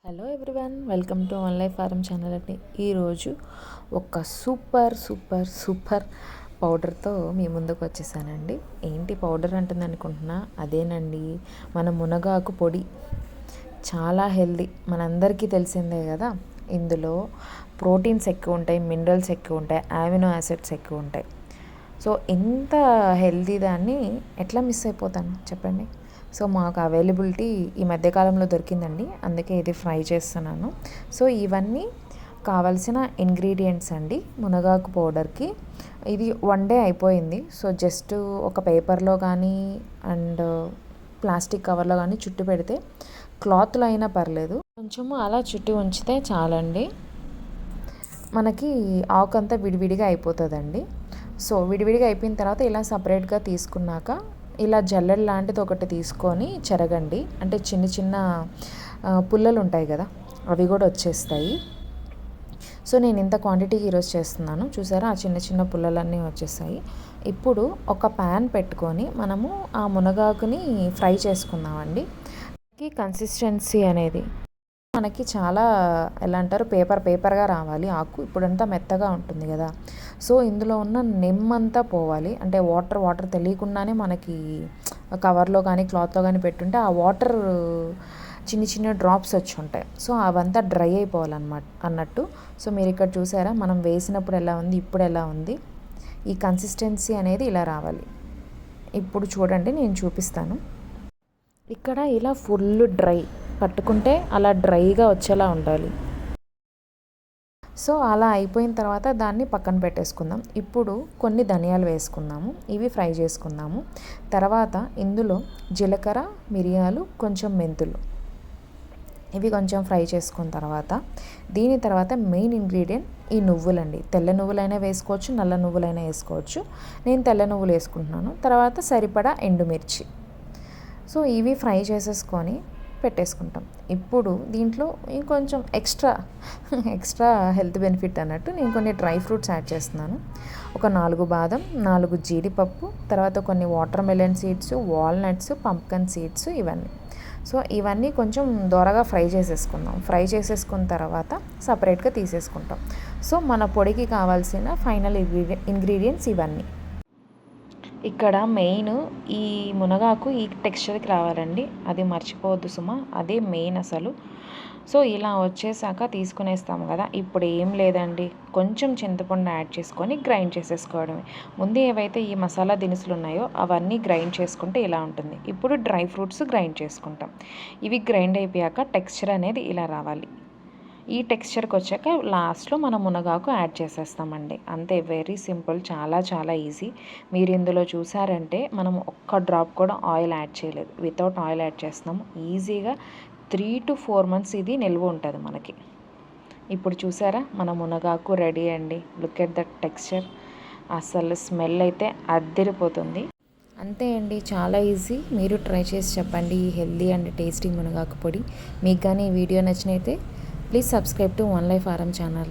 Hello everyone, welcome to one life form channel అండి. ఈరోజు ఒక సూపర్ పౌడర్తో మీ ముందుకు వచ్చేసానండి. ఏంటి పౌడర్ అంటుంది అనుకుంటున్నా, అదేనండి మన మునగాకు పొడి. చాలా హెల్దీ, మనందరికీ తెలిసిందే కదా. ఇందులో ప్రోటీన్స్ ఎక్కువ ఉంటాయి, మినరల్స్ ఎక్కువ ఉంటాయి, అమినో యాసిడ్స్ ఎక్కువ ఉంటాయి. సో ఇంత హెల్దీ దాన్ని ఎట్లా మిస్ అయిపోతాను చెప్పండి. సో మాకు అవైలబిలిటీ ఈ మధ్యకాలంలో దొరికిందండి, అందుకే ఇది ఫ్రై చేస్తున్నాను. సో ఇవన్నీ కావాల్సిన ఇంగ్రీడియంట్స్ అండి మునగాకు పౌడర్కి. ఇది 1 డే అయిపోయింది. సో జస్ట్ ఒక పేపర్లో కానీ అండ్ ప్లాస్టిక్ కవర్లో కానీ చుట్టు పెడితే, క్లాత్లో అయినా పర్లేదు, కొంచెము అలా చుట్టి ఉంచితే చాలండి. మనకి ఆకంతా విడివిడిగా అయిపోతుందండి. సో విడివిడిగా అయిపోయిన తర్వాత ఇలా సపరేట్గా తీసుకున్నాక ఇలా జల్లెడ లాంటిది ఒకటి తీసుకొని చెరగండి. అంటే చిన్న చిన్న పుల్లలు ఉంటాయి కదా, అవి కూడా వచ్చేస్తాయి. సో నేను ఇంత క్వాంటిటీకి ఈరోజు చేస్తున్నాను, చూసారా ఆ చిన్న చిన్న పుల్లలన్నీ వచ్చేసాయి. ఇప్పుడు ఒక ప్యాన్ పెట్టుకొని మనము ఆ మునగాకుని ఫ్రై చేసుకుందామండి. కన్సిస్టెన్సీ అనేది మనకి చాలా ఎలా అంటారు, పేపర్గా రావాలి ఆకు. ఇప్పుడంతా మెత్తగా ఉంటుంది కదా. సో ఇందులో ఉన్న నెమ్మంతా పోవాలి. అంటే వాటర్ తెలియకుండానే మనకి కవర్లో కానీ క్లాత్లో కానీ పెట్టుంటే ఆ వాటర్ చిన్న చిన్న డ్రాప్స్ వచ్చి ఉంటాయి. సో అవంతా డ్రై అన్నట్టు. సో మీరు ఇక్కడ చూసారా, మనం వేసినప్పుడు ఎలా ఉంది, ఇప్పుడు ఎలా ఉంది. ఈ కన్సిస్టెన్సీ అనేది ఇలా రావాలి. ఇప్పుడు చూడండి, నేను చూపిస్తాను. ఇక్కడ ఇలా ఫుల్ డ్రై పట్టుకుంటే అలా డ్రైగా వచ్చేలా ఉండాలి. సో అలా అయిపోయిన తర్వాత దాన్ని పక్కన పెట్టేసుకుందాం. ఇప్పుడు కొన్ని ధనియాలు వేసుకుందాము, ఇవి ఫ్రై చేసుకుందాము. తర్వాత ఇందులో జీలకర్ర, మిరియాలు, కొంచెం మెంతులు, ఇవి కొంచెం ఫ్రై చేసుకున్న తర్వాత దీని తర్వాత మెయిన్ ఇంగ్రీడియంట్ ఈ నువ్వులండి. తెల్ల నువ్వులైనా వేసుకోవచ్చు, నల్ల నువ్వులైనా వేసుకోవచ్చు. నేను తెల్ల నువ్వులు వేసుకుంటున్నాను. తర్వాత సరిపడా ఎండుమిర్చి. సో ఇవి ఫ్రై చేసేసుకొని పెట్టేసుకుంటాం. ఇప్పుడు దీంట్లో ఇంకొంచెం ఎక్స్ట్రా హెల్త్ బెనిఫిట్ అన్నట్టు నేను కొన్ని డ్రై ఫ్రూట్స్ యాడ్ చేస్తున్నాను. ఒక 4 బాదం, 4 జీడిపప్పు, తర్వాత కొన్ని water melon seeds, walnuts, pumpkin seeds, ఇవన్నీ. సో ఇవన్నీ కొంచెం దోరగా ఫ్రై చేసేసుకుందాం. ఫ్రై చేసేసుకున్న తర్వాత సపరేట్గా తీసేసుకుంటాం. సో మన పొడికి కావాల్సిన ఫైనల్ ఇంగ్రీడియంట్స్ ఇవన్నీ. ఇక్కడ మెయిన్ ఈ మునగాకు ఈ టెక్స్చర్కి రావాలండి, అది మర్చిపోవద్దు సుమా, అదే మెయిన్ అసలు. సో ఇలా వచ్చేసాక తీసుకునేస్తాము కదా. ఇప్పుడు ఏం లేదండి, కొంచెం చింతపండు యాడ్ చేసుకొని గ్రైండ్ చేసేసుకోవడమే. ముందు ఏవైతే ఈ మసాలా దినుసులు ఉన్నాయో అవన్నీ గ్రైండ్ చేసుకుంటే ఇలా ఉంటుంది. ఇప్పుడు డ్రై ఫ్రూట్స్ గ్రైండ్ చేసుకుంటాం. ఇవి గ్రైండ్ అయిపోయాక టెక్స్చర్ అనేది ఇలా రావాలి. ఈ టెక్స్చర్కి వచ్చాక లాస్ట్లో మనం మునగాకు యాడ్ చేసేస్తామండి. అంతే, వెరీ సింపుల్, చాలా ఈజీ. మీరు ఇందులో చూసారంటే మనం ఒక్క డ్రాప్ కూడా ఆయిల్ యాడ్ చేయలేదు, వితౌట్ ఆయిల్ యాడ్ చేస్తున్నాము. ఈజీగా 3 to 4 months ఇది నిల్వ ఉంటుంది మనకి. ఇప్పుడు చూసారా మన మునగాకు రెడీ అండి. లుక్ ఎట్ దట్ టెక్స్చర్, అసలు స్మెల్ అయితే అద్దరిపోతుంది. అంతే అండి, చాలా ఈజీ. మీరు ట్రై చేసి చెప్పండి ఈ హెల్దీ అండ్ టేస్టీ మునగాకు పొడి. మీకు కానీ ఈ వీడియో నచ్చినైతే please subscribe to one life form channel.